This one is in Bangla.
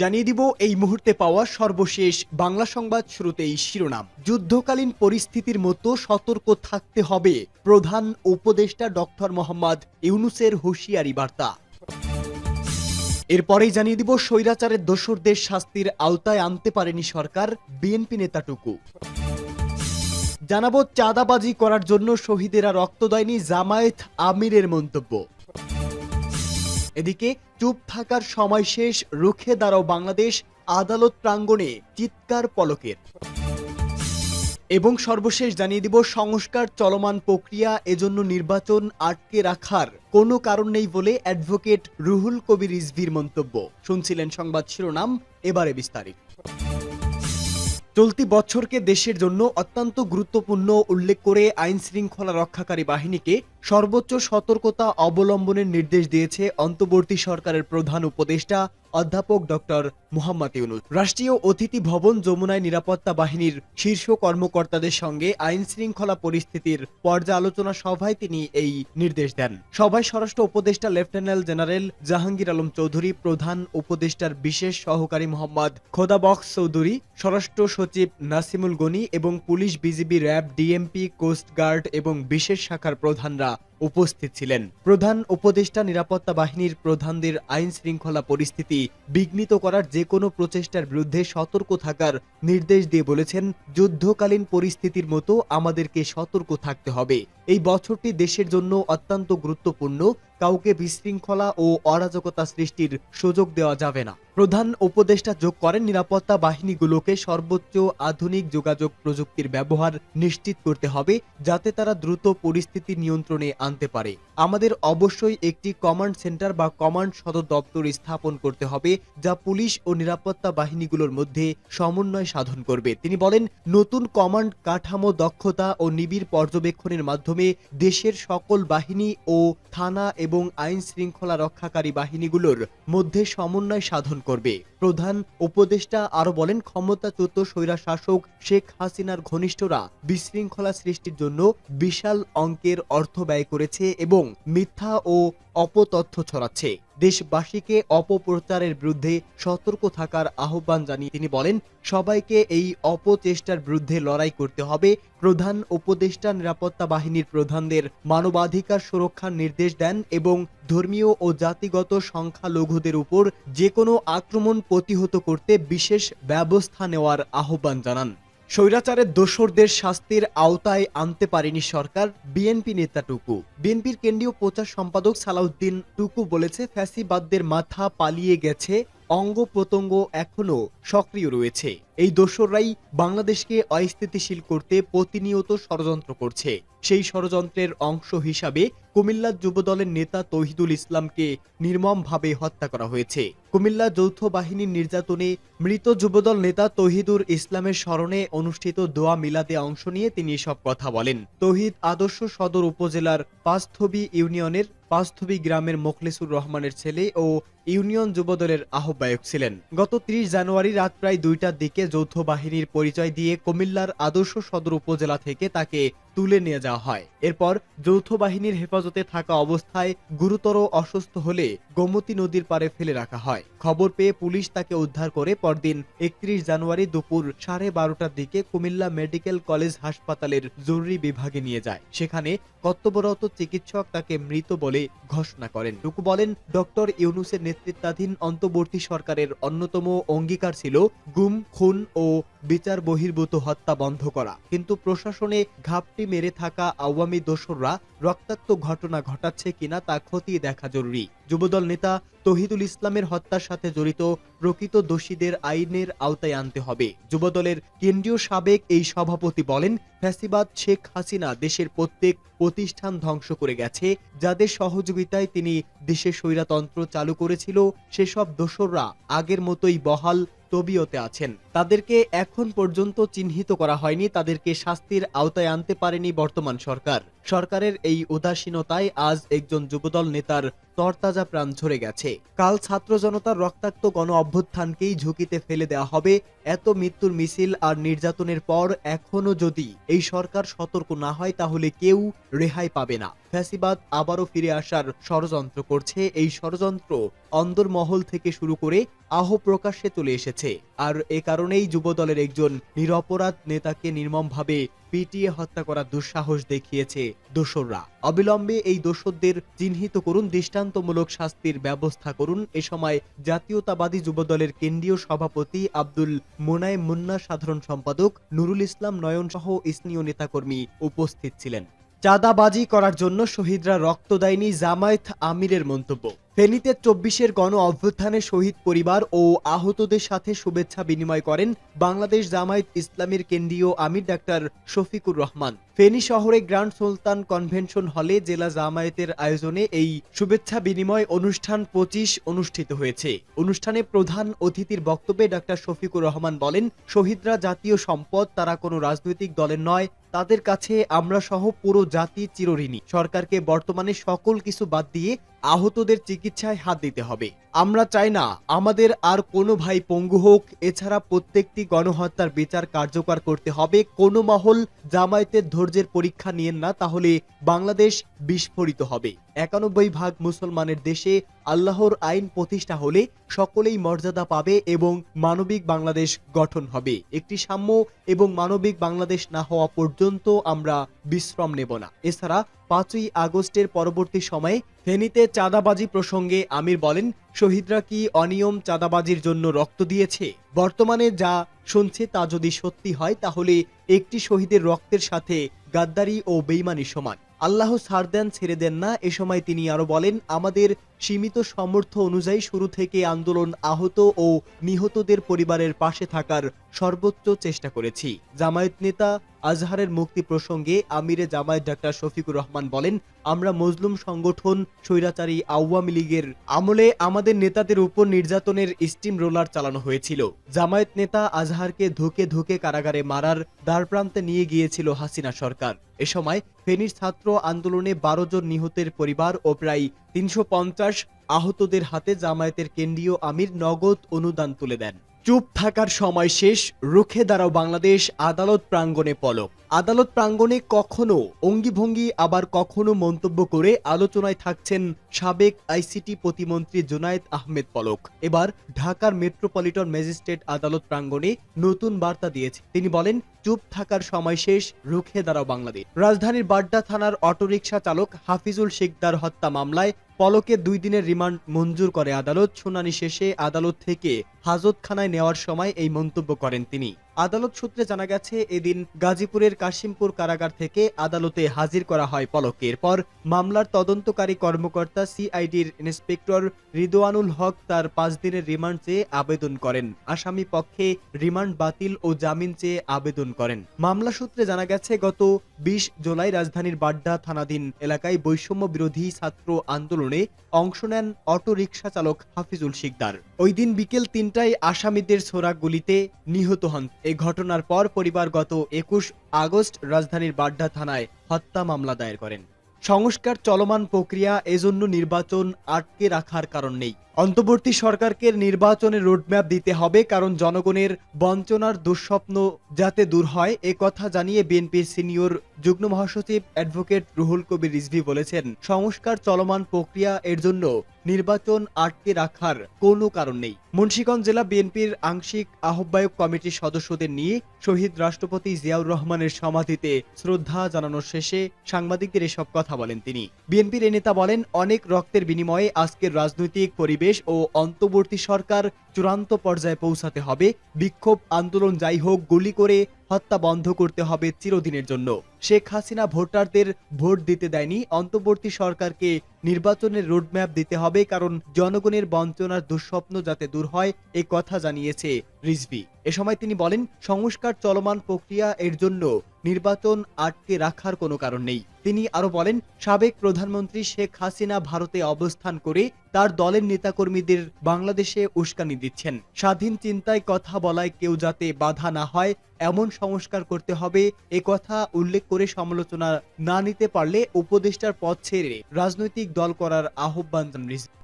জানিয়ে দিব এই মুহূর্তে পাওয়া সর্বশেষ বাংলা সংবাদ। শুরুতেই শিরোনাম। যুদ্ধকালীন পরিস্থিতির মতো সতর্ক থাকতে হবে, প্রধান উপদেষ্টা ডক্টর মোহাম্মদ ইউনূসের হুঁশিয়ারি বার্তা। এরপরেই জানিয়ে দিব স্বৈরাচারের দোসরদের শাস্তির আওতায় আনতে পারেনি সরকার, বিএনপি নেতাটুকু। জানাবো চাঁদাবাজি করার জন্য শহীদেরা রক্ত দেয়নি, জামায়াত আমিরের মন্তব্য। এদিকে চুপ থাকার সময় শেষ, রুখে দাঁড়াও বাংলাদেশ, আদালত প্রাঙ্গণে চিৎকার পলকের। এবং সর্বশেষ জানিয়ে দিব সংস্কার চলমান প্রক্রিয়া, এজন্য নির্বাচন আটকে রাখার কোনো কারণ নেই বলে অ্যাডভোকেট রুহুল কবির রিজভীর মন্তব্য। শুনছিলেন সংবাদ শিরোনাম, এবারে বিস্তারিত। চলতি বছরকে দেশের জন্য অত্যন্ত গুরুত্বপূর্ণ উল্লেখ করে আইন শৃঙ্খলা রক্ষাকারী বাহিনীকে সর্বোচ্চ সতর্কতা অবলম্বনের নির্দেশ দিয়েছে অন্তর্বর্তী সরকারের প্রধান উপদেষ্টা অধ্যাপক ডক্টর মোহাম্মদ ইউনূস। রাষ্ট্রীয় অতিথি ভবন যমুনায় নিরাপত্তা বাহিনীর শীর্ষ কর্মকর্তাদের সঙ্গে আইন শৃঙ্খলা পরিস্থিতির পর্যালোচনা সভায় তিনি এই নির্দেশ দেন। সভায় স্বরাষ্ট্র উপদেষ্টা লেফটেন্যান্ট জেনারেল জাহাঙ্গীর আলম চৌধুরী, প্রধান উপদেষ্টার বিশেষ সহকারী মোহাম্মদ খোদাবক্স চৌধুরী, স্বরাষ্ট্র সচিব নাসিমুল গনি এবং police, BGB, RAB, DMP, coast guard এবং বিশেষ শাখার প্রধানরা উপস্থিত ছিলেন। প্রধান উপদেষ্টা নিরাপত্তা বাহিনীর প্রধানদের আইন শৃঙ্খলা পরিস্থিতি বিঘ্নিত করার যে কোনো প্রচেষ্টার বিরুদ্ধে সতর্ক থাকার নির্দেশ দিয়ে বলেছেন, যুদ্ধকালীন পরিস্থিতির মতো আমাদেরকে সতর্ক থাকতে হবে। এই বছরটি দেশের জন্য অত্যন্ত গুরুত্বপূর্ণ, কাউকে বিশৃঙ্খলা ও অরাজকতা সৃষ্টির সুযোগ দেওয়া যাবে না। প্রধান উপদেষ্টা যোগ করেন, নিরাপত্তা বাহিনীগুলোকে সর্বোচ্চ আধুনিক যোগাযোগ প্রযুক্তির ব্যবহার নিশ্চিত করতে হবে, যাতে তারা দ্রুত পরিস্থিতি নিয়ন্ত্রণে আনতে পারে। আমাদের অবশ্যই একটি কমান্ড সেন্টার বা কমান্ড সদর দপ্তর স্থাপন করতে হবে, যা পুলিশ ও নিরাপত্তা বাহিনীগুলোর মধ্যে সমন্বয় সাধন করবে। তিনি বলেন, নতুন কমান্ড কাঠামো দক্ষতা ও নিবিড় পর্যবেক্ষণের মাধ্যমে দেশের সকল বাহিনী ও থানা এবং আইন শৃঙ্খলা রক্ষাকারী বাহিনীগুলোর মধ্যে সমন্বয় সাধন করবে। প্রধান উপদেষ্টা আরো বলেন, ক্ষমতাচ্যুত স্বৈরশাসক শেখ হাসিনার ঘনিষ্ঠরা বিশৃঙ্খলা সৃষ্টির জন্য বিশাল অঙ্কের অর্থ ব্যয় করেছে এবং মিথ্যা ও অপতথ্য ছড়াচ্ছে। দেশবাসীকে অপপ্রচারের বিরুদ্ধে সতর্ক থাকার আহ্বান জানিয়ে তিনি বলেন, সবাইকে এই অপচেষ্টার বিরুদ্ধে লড়াই করতে হবে। প্রধান উপদেষ্টা নিরাপত্তা বাহিনীর প্রধানদের মানবাধিকার সুরক্ষার নির্দেশ দেন এবং ধর্মীয় ও জাতিগত সংখ্যালঘুদের উপর যে কোনো আক্রমণ প্রতিহত করতে বিশেষ ব্যবস্থা নেওয়ার আহ্বান জানান। স্বৈরাচারের দোসরদের শাস্তির আওতায় আনতে পারেনি সরকার, বিএনপি নেতাটুকু। বিএনপির কেন্দ্রীয় প্রচার সম্পাদক সালাউদ্দিন টুকু বলেছে, ফ্যাসিবাদদের মাথা পালিয়ে গেছে, অঙ্গ প্রত্যঙ্গ এখনো সক্রিয় রয়েছে। এই দোসররাই বাংলাদেশকে অস্থিতিশীল করতে প্রতিনিয়ত ষড়যন্ত্র করছে। সেই ষড়যন্ত্রের অংশ হিসাবে কুমিল্লা যুবদলের নেতা তৌহিদুল ইসলামকে নির্মমভাবে হত্যা করা হয়েছে। কুমিল্লা যৌথ বাহিনীর নির্যাতনে মৃত যুবদল নেতা তৌহিদুল ইসলামের স্মরণে অনুষ্ঠিত দোয়া মিলাদে অংশ নিয়ে তিনি এসব কথা বলেন। তৌহিদ আদর্শ সদর উপজেলার পাঁচথবি ইউনিয়নের পাঁচথবি গ্রামের মোখলেসুর রহমানের ছেলে ও ইউনিয়ন যুবদলের আহ্বায়ক ছিলেন। গত ৩০ জানুয়ারি রাত প্রায় ২টার দিকে যৌথ বাহিনীর পরিচয় দিয়ে কুমিল্লার আদর্শ সদর উপজেলা থেকে তাকে তুলে নিয়ে যাওয়া হয়। এরপর যৌথ বাহিনীর হেফাজতে থাকা অবস্থায় গুরুতর অসুস্থ হলে গোমতী নদীর পাড়ে ফেলে রাখা হয়। খবর পেয়ে পুলিশ তাকে উদ্ধার করে পরদিন ৩১ জানুয়ারি দুপুর 12:30টার দিকে কুমিল্লা মেডিকেল কলেজ হাসপাতালের জরুরি বিভাগে নিয়ে যায়। সেখানে কর্তব্যরত চিকিৎসক তাকে মৃত বলে ঘোষণা করেন। টুকু বলেন, ডক্টর ইউনূসের নেতৃত্বাধীন অন্তর্বর্তী সরকারের অন্যতম অঙ্গীকার ছিল গুম, খুন ও বিচার বহির্ভূত হত্যা বন্ধ করা, কিন্তু প্রশাসনে ঘাপটি মেরে থাকা আওয়ামী দোসররা রক্তাক্ত ঘটনা ঘটাচ্ছে কিনা তা খতিয়ে দেখা জরুরি। যুবদল নেতা তৌহিদুল ইসলামের হত্যার সাথে জড়িত প্রকৃত দোষীদের আইনের আওতায় আনতে হবে। যুবদলের কেন্দ্রীয় সাবেক এই সভাপতি বলেন, ফ্যাসিবাদ শেখ হাসিনা দেশের প্রত্যেক প্রতিষ্ঠান ধ্বংস করে গেছে। যাদের সহযোগিতায় তিনি দেশে স্বৈরতন্ত্র চালু করেছিল, সেসব দোসররা আগের মতোই বহাল তবিয়তে আছেন। তাদেরকে এখন পর্যন্ত চিহ্নিত করা হয়নি, তাদেরকে শাস্তির আওতায় আনতে পারেনি বর্তমান সরকার। সরকারের এই উদাসীনতায় আজ একজন যুবদল নেতার তরতাজা প্রাণ ঝরে গেছে। কাল ছাত্র জনতার রক্তাক্ত গণ অভ্যুত্থানকেই ঝুঁকিতে ফেলে দেওয়া হবে। এত মৃত্যুর মিছিল আর নির্যাতনের পর এখনো যদি এই সরকার সতর্ক না হয় তাহলে কেউ রেহাই পাবে না। ফ্যাসিবাদ আবারও ফিরে আসার ষড়যন্ত্র করছে। এই ষড়যন্ত্র অন্দরমহল থেকে শুরু করে প্রকাশ্যে চলে এসেছে। আর এ কারণেই যুবদলের একজন নিরপরাধ নেতাকে নির্মমভাবে পিটিয়ে হত্যা করার দুঃসাহস দেখিয়েছে দোসররা। অবিলম্বে এই দোষরদের চিহ্নিত করুন, দৃষ্টান্তমূলক শাস্তির ব্যবস্থা করুন। এ সময় জাতীয়তাবাদী যুবদলের কেন্দ্রীয় সভাপতি আব্দুল মোনায়েম মুন্না, সাধারণ সম্পাদক নুরুল ইসলাম নয়ন সহ স্থানীয় নেতাকর্মী উপস্থিত ছিলেন। চাঁদাবাজি করার জন্য শহীদরা রক্ত দেয়নি, জামায়াত আমিরের মন্তব্য। ফেনীতে ২৪-এর গণ অভ্যুত্থানে শহীদ পরিবার ও আহতদের সাথে শুভেচ্ছা বিনিময় করেন বাংলাদেশ জামায়াত ইসলামীর কেন্দ্রীয় আমির ডাক্তার শফিকুর রহমান। ফেনী শহরে গ্র্যান্ড সুলতান কনভেনশন হলে জেলা জামায়াতের আয়োজনে এই শুভেচ্ছা বিনিময় অনুষ্ঠান ২৫ অনুষ্ঠিত হয়েছে। অনুষ্ঠানে প্রধান অতিথির বক্তব্যে ডাক্তার শফিকুর রহমান বলেন, শহীদরা জাতীয় সম্পদ, তারা কোনো রাজনৈতিক দলের নয়। তাদের কাছে আমরা সহ পুরো জাতি চিরঋণী। সরকারকে বর্তমানে সকল কিছু বাদ দিয়ে আহতদের চিকিৎসায় হাত দিতে হবে। আমরা চাই না আমাদের আর কোনো ভাই পঙ্গু হোক। এছাড়া প্রত্যেকটি গণহত্যার বিচার কার্যকর করতে হবে। কোনো মহল জামায়াতের ধৈর্যের পরীক্ষা নিয়েন না, তাহলে বাংলাদেশ বিস্ফোরিত হবে। ৯১ ভাগ মুসলমানের দেশে আল্লাহর আইন প্রতিষ্ঠা হলে সকলেই মর্যাদা পাবে এবং মানবিক বাংলাদেশ গঠন হবে। একটি সাম্য এবং মানবিক বাংলাদেশ না হওয়া পর্যন্ত আমরা বিশ্রাম নেব না। এছাড়া ৫ই আগস্টের পরবর্তী সময়ে ফেনীতে চাঁদাবাজি প্রসঙ্গে আমির বলেন, শহীদরা কি অনিয়ম চাঁদাবাজির জন্য রক্ত দিয়েছে? বর্তমানে যা শুনছে তা যদি সত্যি হয় তাহলে একটি শহীদের রক্তের সাথে গাদ্দারি ও বেঈমানি সমান। আল্লাহ ছাড় দেন, ছেড়ে দেন না। এ সময় তিনি আরো বলেন, আমাদের সীমিত সামর্থ্য অনুযায়ী শুরু থেকে আন্দোলন, আহত ও নিহতদের পরিবারের পাশে থাকার সর্বোচ্চ চেষ্টা করেছি। জামায়াত নেতা আজহারের মুক্তি প্রসঙ্গে আমিরে জামায়াত ডাক্তার শফিকুর রহমান বলেন, আমরা মজলুম সংগঠন। স্বৈরাচারী আওয়ামী লীগের আমলে আমাদের নেতাদের উপর নির্যাতনের স্টিম রোলার চালানো হয়েছিল। জামায়াত নেতা আজহারকে ধুকে ধুকে কারাগারে মারার দ্বারপ্রান্তে নিয়ে গিয়েছিল হাসিনা সরকার। এ সময় ফেনীর ছাত্র আন্দোলনে ১২ জন নিহতের পরিবার ও প্রায় ৩৫০ আহতদের হাতে জামায়াতের কেন্দ্রীয় আমির নগদ অনুদান তুলে দেন। চুপ থাকার সময় শেষ, রুখে দাঁড়াও বাংলাদেশ, আদালত প্রাঙ্গণে পলক। আদালত প্রাঙ্গণে কখনো অঙ্গিভঙ্গি, আবার কখনো মন্তব্য করে আলোচনায় থাকছেন সাবেক আইসিটি প্রতিমন্ত্রী জুনায়েদ আহমেদ পলক। এবার ঢাকার মেট্রোপলিটন ম্যাজিস্ট্রেট আদালত প্রাঙ্গণে নতুন বার্তা দিয়েছে। তিনি বলেন, চুপ থাকার সময় শেষ, রুখে দাঁড়াও বাংলাদেশ। রাজধানীর বাড্ডা থানার অটোরিকশা চালক হাফিজুল শিকদার হত্যা মামলায় পলকে ২ দিনের রিমান্ড মঞ্জুর করে আদালত। শুনানি শেষে আদালত থেকে হাজতখানায় নেওয়ার সময় এই মন্তব্য করেন তিনি। আদালত সূত্রে জানা গেছে, এদিন গাজীপুরের কাশিমপুর কারাগার থেকে আদালতে হাজির করা হয় পলককে। এরপর মামলার তদন্তকারী কর্মকর্তা সিআইডির ইন্সপেক্টর রিদওয়ানুল হক তার ৫ দিনের রিমান্ড চেয়ে আবেদন করেন। আসামি পক্ষে রিমান্ড বাতিল ও জামিন চেয়ে আবেদন করেন। মামলা সূত্রে জানা গেছে, গত ২০ জুলাই রাজধানীর বাড্ডা থানাধীন এলাকায় বৈষম্য বিরোধী ছাত্র আন্দোলনে অংশ নেন অটো রিকশা চালক হাফিজুল শিকদার। ওই দিন বিকেল ৩টায় আসামিদের ছোড়া গুলিতে নিহত হন। এই ঘটনার পর পরিবার গত ২১ আগস্ট রাজধানীর বাড্ডা থানায় হত্যা মামলা দায়ের করেন। সংস্কার চলমান প্রক্রিয়া, এজন্য নির্বাচন আটকে রাখার কারণ নেই। অন্তর্বর্তী সরকারকে নির্বাচনের রোডম্যাপ দিতে হবে, কারণ জনগণের বঞ্চনার দুঃস্বপ্ন যাতে দূর হয়। এ কথা জানিয়ে বিএনপির সিনিয়র যুগ্ম মহাসচিব অ্যাডভোকেট রুহুল কবির রিজভী বলেছেন, সংস্কার চলমান প্রক্রিয়া, এর জন্য নির্বাচন আটকে রাখার কোনো কারণ নেই। মুন্সিগঞ্জ জেলা বিএনপির আংশিক আহ্বায়ক কমিটির সদস্যদের নিয়ে শহীদ রাষ্ট্রপতি জিয়াউর রহমানের সমাধিতে শ্রদ্ধা জানানোর শেষে সাংবাদিকদের এসব কথা বলেন তিনি। বিএনপির এই নেতা বলেন, অনেক রক্তের বিনিময়ে আজকের রাজনৈতিক পরিবেশ ও অন্তর্বর্তী সরকার চূড়ান্ত পর্যায়ে পৌঁছাতে হবে। বিক্ষোভ আন্দোলন যাই হোক, গুলি করে হত্যা বন্ধ করতে হবে চিরদিনের জন্য। শেখ হাসিনা ভোটারদের ভোট দিতে দেয়নি। অন্তর্বর্তী সরকারকে নির্বাচনের রোডম্যাপ দিতে হবে, কারণ জনগণের বঞ্চনার দুঃস্বপ্ন যাতে দূর হয়, এ কথা জানিয়েছে রিজভী। এ সময় তিনি বলেন, সংস্কার চলমান প্রক্রিয়া, এর জন্য নির্বাচন আটকে রাখার কোনো কারণ নেই। তিনি আরো বলেন, সাবেক প্রধানমন্ত্রী শেখ হাসিনা ভারতে অবস্থান করে তার দলের নেতাকর্মীদের বাংলাদেশে উস্কানি দিচ্ছেন। স্বাধীন চিন্তায় কথা বলায় কেউ যাতে বাধা না হয় এমন সংস্কার করতে হবে, কথা উল্লেখ করে সমালোচনা না নিতে পারলে উপদেষ্টার পদ ছেড়ে রাজনৈতিক দল করার আহ্বান জানান রিজভী।